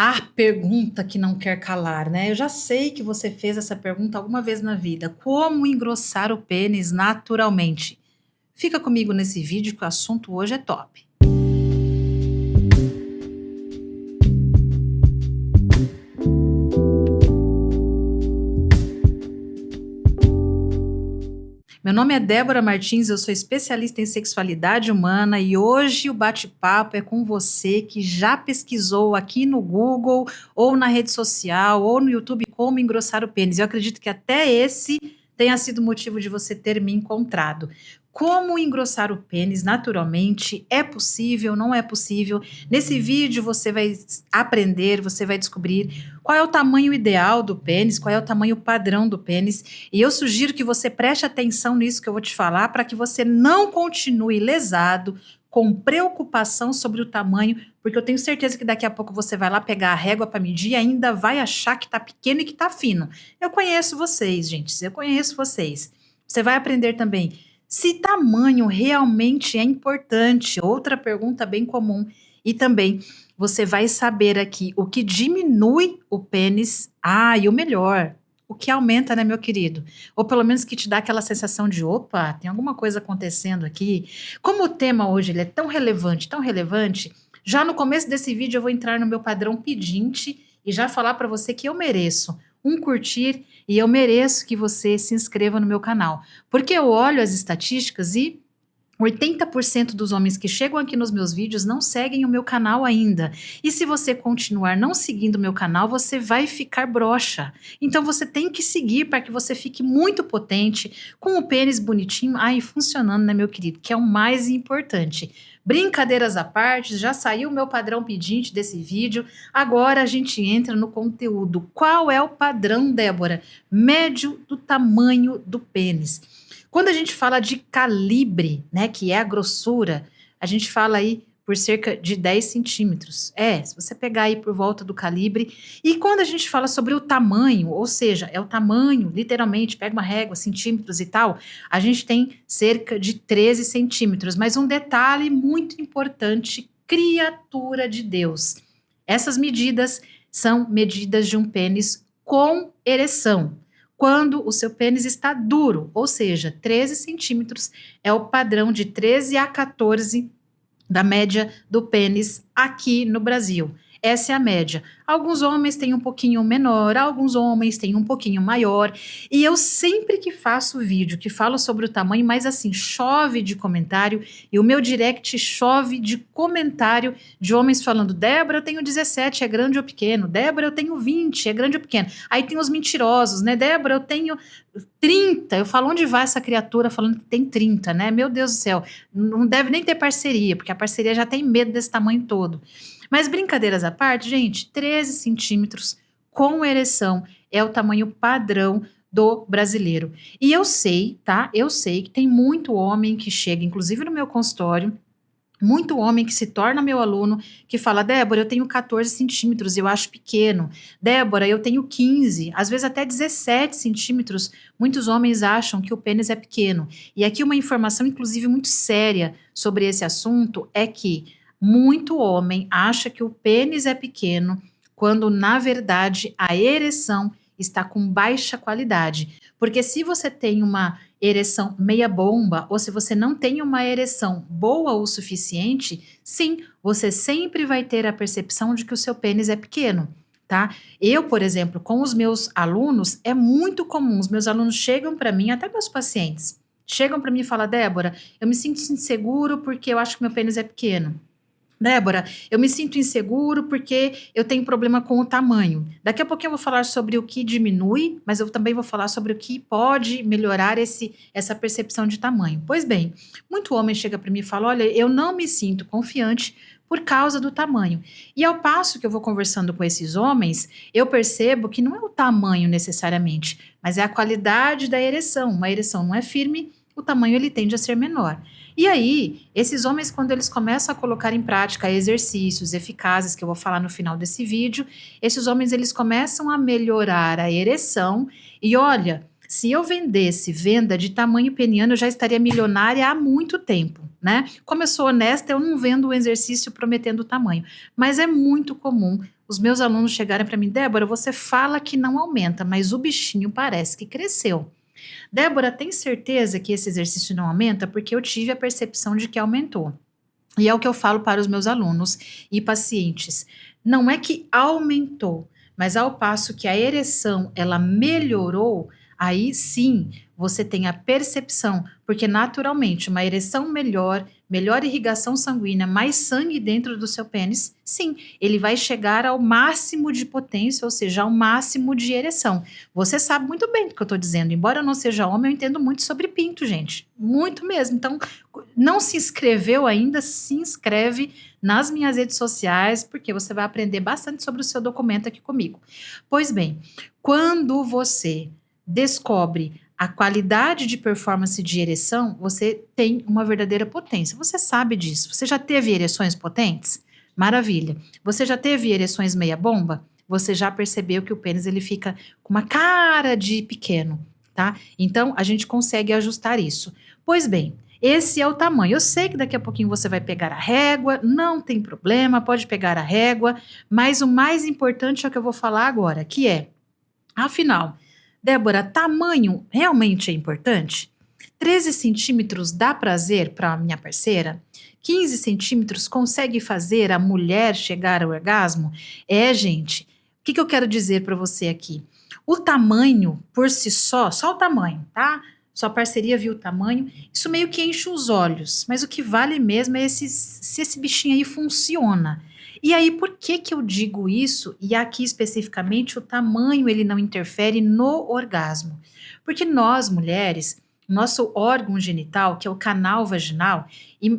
A pergunta que não quer calar, né? Eu já sei que você fez essa pergunta alguma vez na vida. Como engrossar o pênis naturalmente? Fica comigo nesse vídeo que o assunto hoje é top. Meu nome é Débora Martins, eu sou especialista em sexualidade humana e hoje o bate-papo é com você que já pesquisou aqui no Google ou na rede social ou no YouTube como engrossar o pênis. Eu acredito que até esse tenha sido o motivo de você ter me encontrado. Como engrossar o pênis naturalmente? É possível? Não é possível? Nesse vídeo você vai aprender, você vai descobrir qual é o tamanho ideal do pênis, qual é o tamanho padrão do pênis. E eu sugiro que você preste atenção nisso que eu vou te falar para que você não continue lesado, com preocupação sobre o tamanho, porque eu tenho certeza que daqui a pouco você vai lá pegar a régua para medir e ainda vai achar que está pequeno e que está fino. Eu conheço vocês, gente, eu conheço vocês. Você vai aprender também se tamanho realmente é importante. Outra pergunta bem comum. E também você vai saber aqui o que diminui o pênis. E o melhor, o que aumenta, né, meu querido? Ou pelo menos que te dá aquela sensação de, opa, tem alguma coisa acontecendo aqui. Como o tema hoje ele é tão relevante, já no começo desse vídeo eu vou entrar no meu padrão pedinte e já falar para você que eu mereço um curtir e eu mereço que você se inscreva no meu canal. Porque eu olho as estatísticas e 80% dos homens que chegam aqui nos meus vídeos não seguem o meu canal ainda. E se você continuar não seguindo o meu canal, você vai ficar broxa. Então você tem que seguir para que você fique muito potente, com o pênis bonitinho, e funcionando, né, meu querido? Que é o mais importante. Brincadeiras à parte, já saiu o meu padrão pedinte desse vídeo. Agora a gente entra no conteúdo. Qual é o padrão, Débora? Médio do tamanho do pênis. Quando a gente fala de calibre, né, que é a grossura, a gente fala aí por cerca de 10 centímetros. Se você pegar aí por volta do calibre. E quando a gente fala sobre o tamanho, ou seja, é o tamanho, literalmente, pega uma régua, centímetros e tal, a gente tem cerca de 13 centímetros. Mas um detalhe muito importante, criatura de Deus. Essas medidas são medidas de um pênis com ereção. Quando o seu pênis está duro, ou seja, 13 centímetros é o padrão de 13 a 14 da média do pênis aqui no Brasil. Essa é a média. Alguns homens têm um pouquinho menor, alguns homens têm um pouquinho maior. E eu sempre que faço vídeo que falo sobre o tamanho, mas assim, chove de comentário, e o meu direct chove de comentário de homens falando: Débora, eu tenho 17, é grande ou pequeno? Débora, eu tenho 20, é grande ou pequeno? Aí tem os mentirosos, né? Débora, eu tenho 30. Eu falo, onde vai essa criatura falando que tem 30, né? Meu Deus do céu, não deve nem ter parceria, porque a parceria já tem medo desse tamanho todo. Mas brincadeiras à parte, gente, 13 centímetros com ereção é o tamanho padrão do brasileiro. E eu sei, tá? Eu sei que tem muito homem que chega, inclusive no meu consultório, muito homem que se torna meu aluno, que fala: Débora, eu tenho 14 centímetros, eu acho pequeno. Débora, eu tenho 15, às vezes até 17 centímetros. Muitos homens acham que o pênis é pequeno. E aqui uma informação, inclusive, muito séria sobre esse assunto é que muito homem acha que o pênis é pequeno, quando, na verdade, a ereção está com baixa qualidade. Porque se você tem uma ereção meia bomba, ou se você não tem uma ereção boa o suficiente, sim, você sempre vai ter a percepção de que o seu pênis é pequeno, tá? Eu, por exemplo, com os meus alunos, é muito comum, os meus alunos chegam para mim, até meus pacientes, chegam para mim e falam: Débora, eu me sinto inseguro porque eu acho que meu pênis é pequeno. Débora, eu me sinto inseguro porque eu tenho problema com o tamanho. Daqui a pouquinho eu vou falar sobre o que diminui, mas eu também vou falar sobre o que pode melhorar essa percepção de tamanho. Pois bem, muito homem chega para mim e fala: olha, eu não me sinto confiante por causa do tamanho. E ao passo que eu vou conversando com esses homens, eu percebo que não é o tamanho necessariamente, mas é a qualidade da ereção. Uma ereção não é firme, o tamanho ele tende a ser menor. E aí, esses homens, quando eles começam a colocar em prática exercícios eficazes, que eu vou falar no final desse vídeo, esses homens, eles começam a melhorar a ereção. E olha, se eu vendesse venda de tamanho peniano, eu já estaria milionária há muito tempo, né? Como eu sou honesta, eu não vendo um exercício prometendo tamanho. Mas é muito comum os meus alunos chegarem para mim, Débora, você fala que não aumenta, mas o bichinho parece que cresceu. Débora, tem certeza que esse exercício não aumenta? Porque eu tive a percepção de que aumentou. E é o que eu falo para os meus alunos e pacientes. Não é que aumentou, mas ao passo que a ereção ela melhorou, aí sim você tem a percepção, porque naturalmente uma ereção melhor, melhor irrigação sanguínea, mais sangue dentro do seu pênis, sim, ele vai chegar ao máximo de potência, ou seja, ao máximo de ereção. Você sabe muito bem do que eu estou dizendo, embora eu não seja homem, eu entendo muito sobre pinto, gente, muito mesmo. Então, não se inscreveu ainda, se inscreve nas minhas redes sociais, porque você vai aprender bastante sobre o seu documento aqui comigo. Pois bem, quando você descobre a qualidade de performance de ereção, você tem uma verdadeira potência. Você sabe disso. Você já teve ereções potentes? Maravilha. Você já teve ereções meia bomba? Você já percebeu que o pênis ele fica com uma cara de pequeno, tá? Então, a gente consegue ajustar isso. Pois bem, esse é o tamanho. Eu sei que daqui a pouquinho você vai pegar a régua, não tem problema, pode pegar a régua, mas o mais importante é o que eu vou falar agora, que é, afinal, Débora, tamanho realmente é importante? 13 centímetros dá prazer para a minha parceira? 15 centímetros consegue fazer a mulher chegar ao orgasmo? Gente, o que eu quero dizer para você aqui? O tamanho por si só o tamanho, tá? Sua parceria viu o tamanho, isso meio que enche os olhos, mas o que vale mesmo é se esse bichinho aí funciona. E aí, por que eu digo isso? E aqui especificamente o tamanho ele não interfere no orgasmo. Porque nós, mulheres, nosso órgão genital, que é o canal vaginal,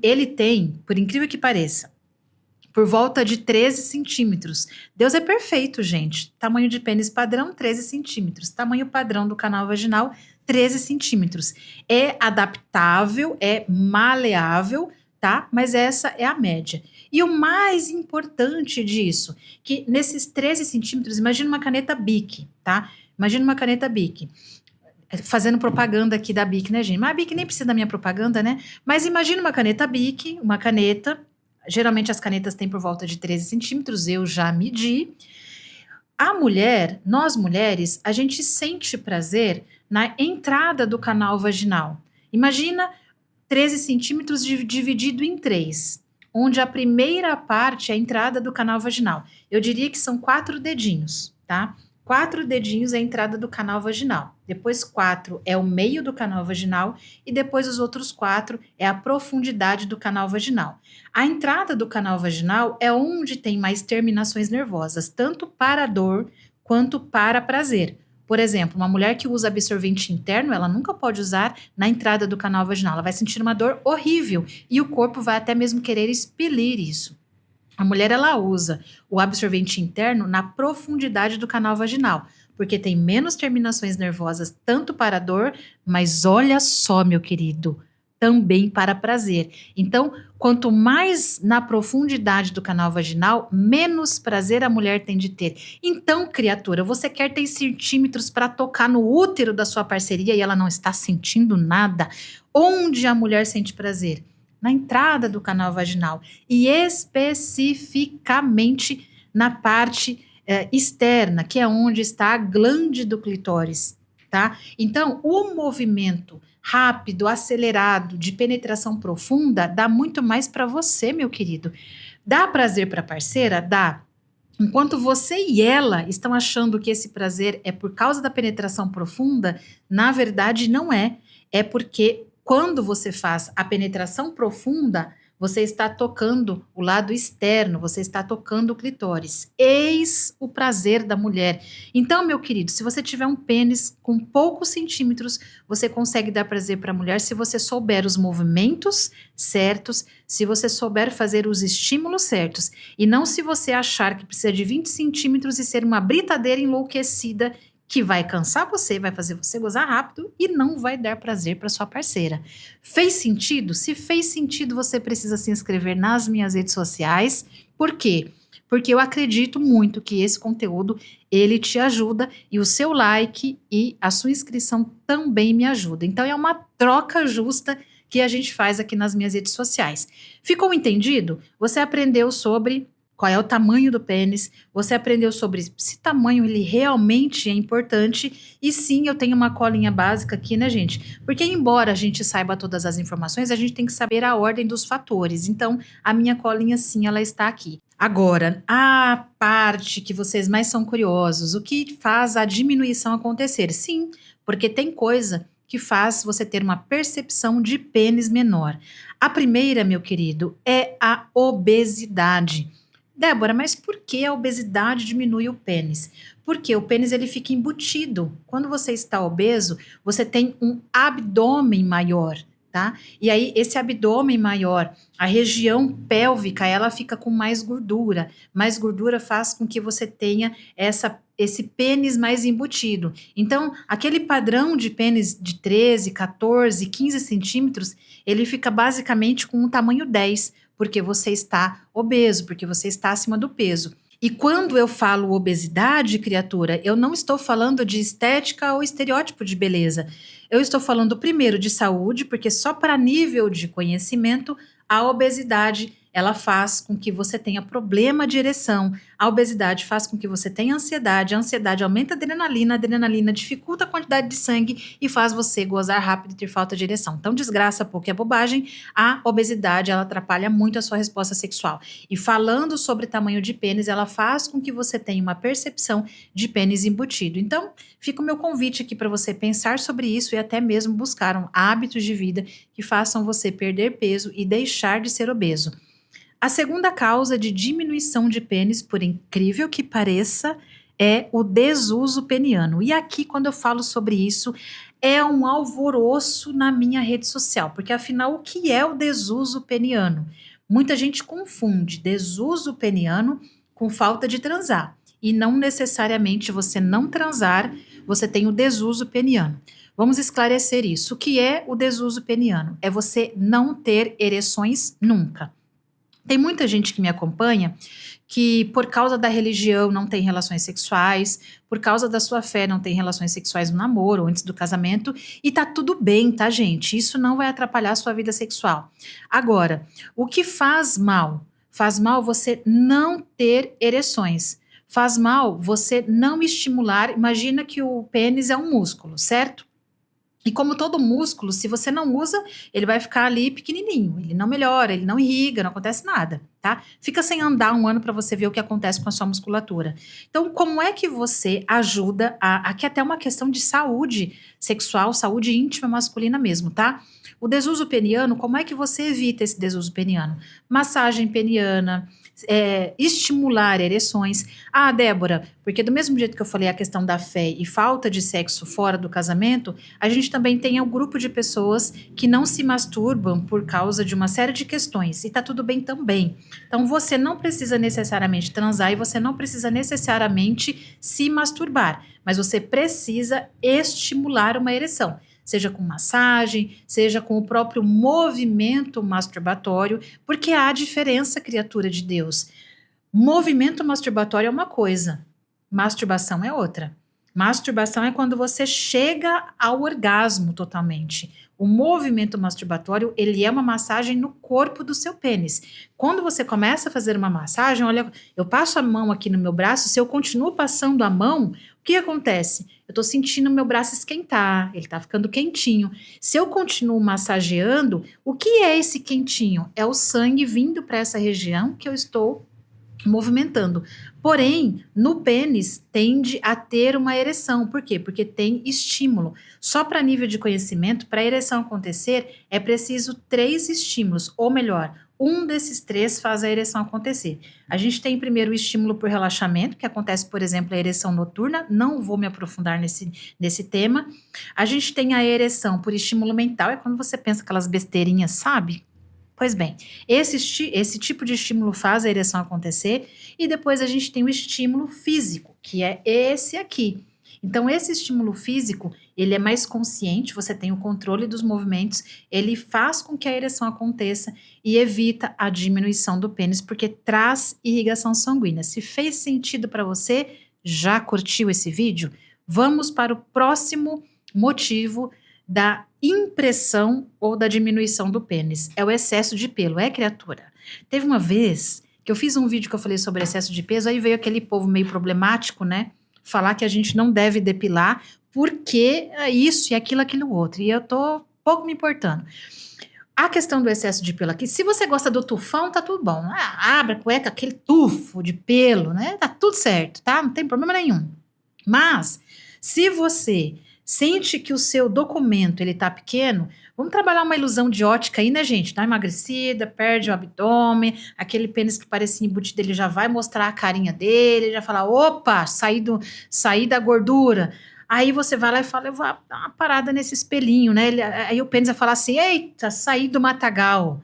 ele tem, por incrível que pareça, por volta de 13 centímetros. Deus é perfeito, gente. Tamanho de pênis padrão, 13 centímetros. Tamanho padrão do canal vaginal, 13 centímetros. É adaptável, é maleável, tá? Mas essa é a média. E o mais importante disso, que nesses 13 centímetros, imagina uma caneta Bic, tá? Imagina uma caneta Bic. Fazendo propaganda aqui da Bic, né, gente? Mas a Bic nem precisa da minha propaganda, né? Mas imagina uma caneta Bic, uma caneta. Geralmente as canetas têm por volta de 13 centímetros, eu já medi. A mulher, nós mulheres, a gente sente prazer na entrada do canal vaginal. Imagina 13 centímetros dividido em 3, onde a primeira parte é a entrada do canal vaginal. Eu diria que são 4 dedinhos, tá? 4 dedinhos é a entrada do canal vaginal. Depois 4 é o meio do canal vaginal e depois os outros 4 é a profundidade do canal vaginal. A entrada do canal vaginal é onde tem mais terminações nervosas, tanto para dor quanto para prazer. Por exemplo, uma mulher que usa absorvente interno, ela nunca pode usar na entrada do canal vaginal. Ela vai sentir uma dor horrível e o corpo vai até mesmo querer expelir isso. A mulher, ela usa o absorvente interno na profundidade do canal vaginal, porque tem menos terminações nervosas, tanto para dor, mas olha só, meu querido, também para prazer. Então, quanto mais na profundidade do canal vaginal, menos prazer a mulher tem de ter. Então, criatura, você quer ter centímetros para tocar no útero da sua parceria e ela não está sentindo nada? Onde a mulher sente prazer? Na entrada do canal vaginal e especificamente na parte externa, que é onde está a glande do clitóris, tá? Então, o movimento rápido, acelerado, de penetração profunda, dá muito mais para você, meu querido. Dá prazer para a parceira? Dá. Enquanto você e ela estão achando que esse prazer é por causa da penetração profunda, na verdade não é. É porque quando você faz a penetração profunda, você está tocando o lado externo, você está tocando o clitóris. Eis o prazer da mulher. Então, meu querido, se você tiver um pênis com poucos centímetros, você consegue dar prazer para a mulher se você souber os movimentos certos, se você souber fazer os estímulos certos. E não se você achar que precisa de 20 centímetros e ser uma britadeira enlouquecida que vai cansar você, vai fazer você gozar rápido e não vai dar prazer para sua parceira. Fez sentido? Se fez sentido, você precisa se inscrever nas minhas redes sociais. Por quê? Porque eu acredito muito que esse conteúdo, ele te ajuda e o seu like e a sua inscrição também me ajuda. Então, é uma troca justa que a gente faz aqui nas minhas redes sociais. Ficou entendido? Você aprendeu sobre qual é o tamanho do pênis, você aprendeu sobre se tamanho ele realmente é importante, e sim, eu tenho uma colinha básica aqui, né, gente? Porque embora a gente saiba todas as informações, a gente tem que saber a ordem dos fatores. Então, a minha colinha, sim, ela está aqui. Agora, a parte que vocês mais são curiosos, o que faz a diminuição acontecer? Sim, porque tem coisa que faz você ter uma percepção de pênis menor. A primeira, meu querido, é a obesidade. Débora, mas por que a obesidade diminui o pênis? Porque o pênis ele fica embutido. Quando você está obeso, você tem um abdômen maior, tá? E aí esse abdômen maior, a região pélvica, ela fica com mais gordura. Mais gordura faz com que você tenha esse pênis mais embutido. Então, aquele padrão de pênis de 13, 14, 15 centímetros, ele fica basicamente com um tamanho 10, porque você está obeso, porque você está acima do peso. E quando eu falo obesidade, criatura, eu não estou falando de estética ou estereótipo de beleza. Eu estou falando primeiro de saúde, porque só para nível de conhecimento, a obesidade ela faz com que você tenha problema de ereção. A obesidade faz com que você tenha ansiedade. A ansiedade aumenta a adrenalina dificulta a quantidade de sangue e faz você gozar rápido e ter falta de ereção. Então, desgraça pouco é bobagem. A obesidade, ela atrapalha muito a sua resposta sexual. E falando sobre tamanho de pênis, ela faz com que você tenha uma percepção de pênis embutido. Então, fica o meu convite aqui para você pensar sobre isso e até mesmo buscar hábitos de vida que façam você perder peso e deixar de ser obeso. A segunda causa de diminuição de pênis, por incrível que pareça, é o desuso peniano. E aqui, quando eu falo sobre isso, é um alvoroço na minha rede social, porque afinal, o que é o desuso peniano? Muita gente confunde desuso peniano com falta de transar. E não necessariamente você não transar, você tem o desuso peniano. Vamos esclarecer isso. O que é o desuso peniano? É você não ter ereções nunca. Tem muita gente que me acompanha que, por causa da religião, não tem relações sexuais, por causa da sua fé, não tem relações sexuais no namoro ou antes do casamento, e tá tudo bem, tá, gente? Isso não vai atrapalhar a sua vida sexual. Agora, o que faz mal? Faz mal você não ter ereções. Faz mal você não estimular. Imagina que o pênis é um músculo, certo? E como todo músculo, se você não usa, ele vai ficar ali pequenininho, ele não melhora, ele não irriga, não acontece nada, tá? Fica sem andar um ano para você ver o que acontece com a sua musculatura. Então, como é que você ajuda aqui até uma questão de saúde sexual, saúde íntima masculina mesmo, tá? O desuso peniano, como é que você evita esse desuso peniano? Massagem peniana, estimular ereções. Ah, Débora, porque do mesmo jeito que eu falei a questão da fé e falta de sexo fora do casamento, a gente também tem um grupo de pessoas que não se masturbam por causa de uma série de questões, e tá tudo bem também. Então você não precisa necessariamente transar e você não precisa necessariamente se masturbar, mas você precisa estimular uma ereção. Seja com massagem, seja com o próprio movimento masturbatório, porque há diferença, criatura de Deus. Movimento masturbatório é uma coisa, masturbação é outra. Masturbação é quando você chega ao orgasmo totalmente. O movimento masturbatório, ele é uma massagem no corpo do seu pênis. Quando você começa a fazer uma massagem, olha, eu passo a mão aqui no meu braço, se eu continuo passando a mão, o que acontece? Eu tô sentindo meu braço esquentar, ele tá ficando quentinho. Se eu continuo massageando, o que é esse quentinho? É o sangue vindo para essa região que eu estou movimentando. Porém, no pênis tende a ter uma ereção. Por quê? Porque tem estímulo. Só para nível de conhecimento, para a ereção acontecer, é preciso 3 estímulos, ou melhor, um desses 3 faz a ereção acontecer. A gente tem primeiro o estímulo por relaxamento, que acontece, por exemplo, a ereção noturna, não vou me aprofundar nesse tema. A gente tem a ereção por estímulo mental, é quando você pensa aquelas besteirinhas, sabe? Pois bem, esse tipo de estímulo faz a ereção acontecer, e depois a gente tem o estímulo físico, que é esse aqui. Então, esse estímulo físico, ele é mais consciente, você tem o controle dos movimentos, ele faz com que a ereção aconteça e evita a diminuição do pênis, porque traz irrigação sanguínea. Se fez sentido para você, já curtiu esse vídeo? Vamos para o próximo motivo da impressão ou da diminuição do pênis. É o excesso de pelo, criatura? Teve uma vez que eu fiz um vídeo que eu falei sobre excesso de peso, aí veio aquele povo meio problemático, né? Falar que a gente não deve depilar, porque é isso e aquilo outro. E eu tô pouco me importando. A questão do excesso de pelo aqui, se você gosta do tufão, tá tudo bom. Abre a cueca, aquele tufo de pelo, né? Tá tudo certo, tá? Não tem problema nenhum. Mas, se você sente que o seu documento, ele tá pequeno, vamos trabalhar uma ilusão de ótica aí, né, gente? Dá uma emagrecida, perde o abdômen, aquele pênis que parecia embutido, ele já vai mostrar a carinha dele, já falar, opa, saí da gordura. Aí você vai lá e fala, eu vou dar uma parada nesse espelhinho, né? Aí o pênis vai falar assim, eita, saí do matagal.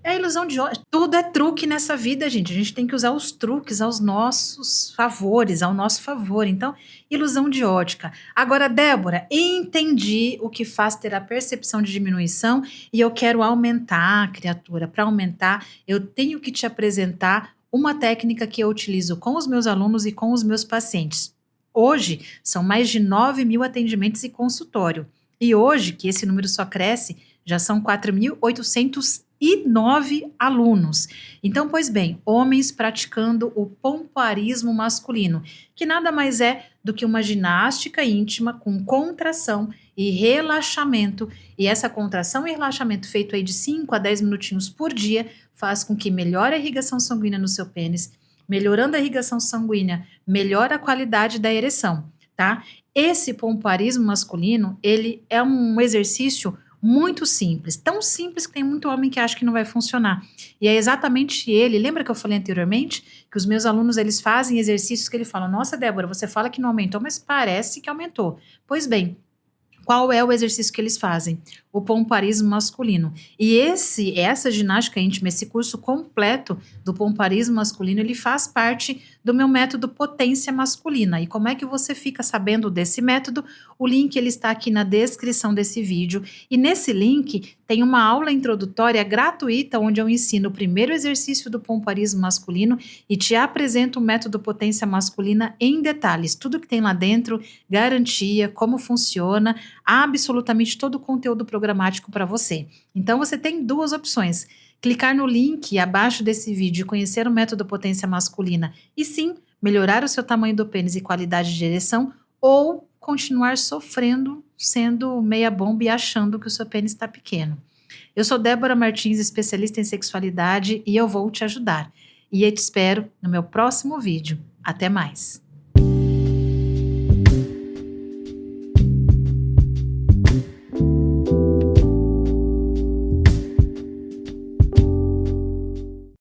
É a ilusão de ótica. Tudo é truque nessa vida, gente. A gente tem que usar os truques aos nossos favores, ao nosso favor. Então, ilusão de ótica. Agora, Débora, entendi o que faz ter a percepção de diminuição e eu quero aumentar, criatura. Para aumentar, eu tenho que te apresentar uma técnica que eu utilizo com os meus alunos e com os meus pacientes. Hoje, são mais de 9.000 atendimentos e consultório. E hoje, que esse número só cresce, já são 4.809 alunos. Então, pois bem, homens praticando o pompoarismo masculino, que nada mais é do que uma ginástica íntima com contração e relaxamento. E essa contração e relaxamento feito aí de 5 a 10 minutinhos por dia faz com que melhore a irrigação sanguínea no seu pênis. Melhorando a irrigação sanguínea, melhora a qualidade da ereção, tá? Esse pompoarismo masculino, ele é um exercício muito simples, tão simples que tem muito homem que acha que não vai funcionar. E é exatamente ele, lembra que eu falei anteriormente, que os meus alunos, eles fazem exercícios que ele fala, nossa, Débora, você fala que não aumentou, mas parece que aumentou. Pois bem, qual é o exercício que eles fazem? O pompoarismo masculino. E essa ginástica íntima, esse curso completo do pompoarismo masculino, ele faz parte do meu método Potência Masculina. E como é que você fica sabendo desse método? O link ele está aqui na descrição desse vídeo. E nesse link tem uma aula introdutória gratuita onde eu ensino o primeiro exercício do pompoarismo masculino e te apresento o método Potência Masculina em detalhes. Tudo que tem lá dentro, garantia, como funciona, absolutamente todo o conteúdo programático para você. Então você tem duas opções: clicar no link abaixo desse vídeo e conhecer o método Potência Masculina e sim, melhorar o seu tamanho do pênis e qualidade de ereção, ou continuar sofrendo, sendo meia bomba e achando que o seu pênis está pequeno. Eu sou Débora Martins, especialista em sexualidade, e eu vou te ajudar. E eu te espero no meu próximo vídeo. Até mais!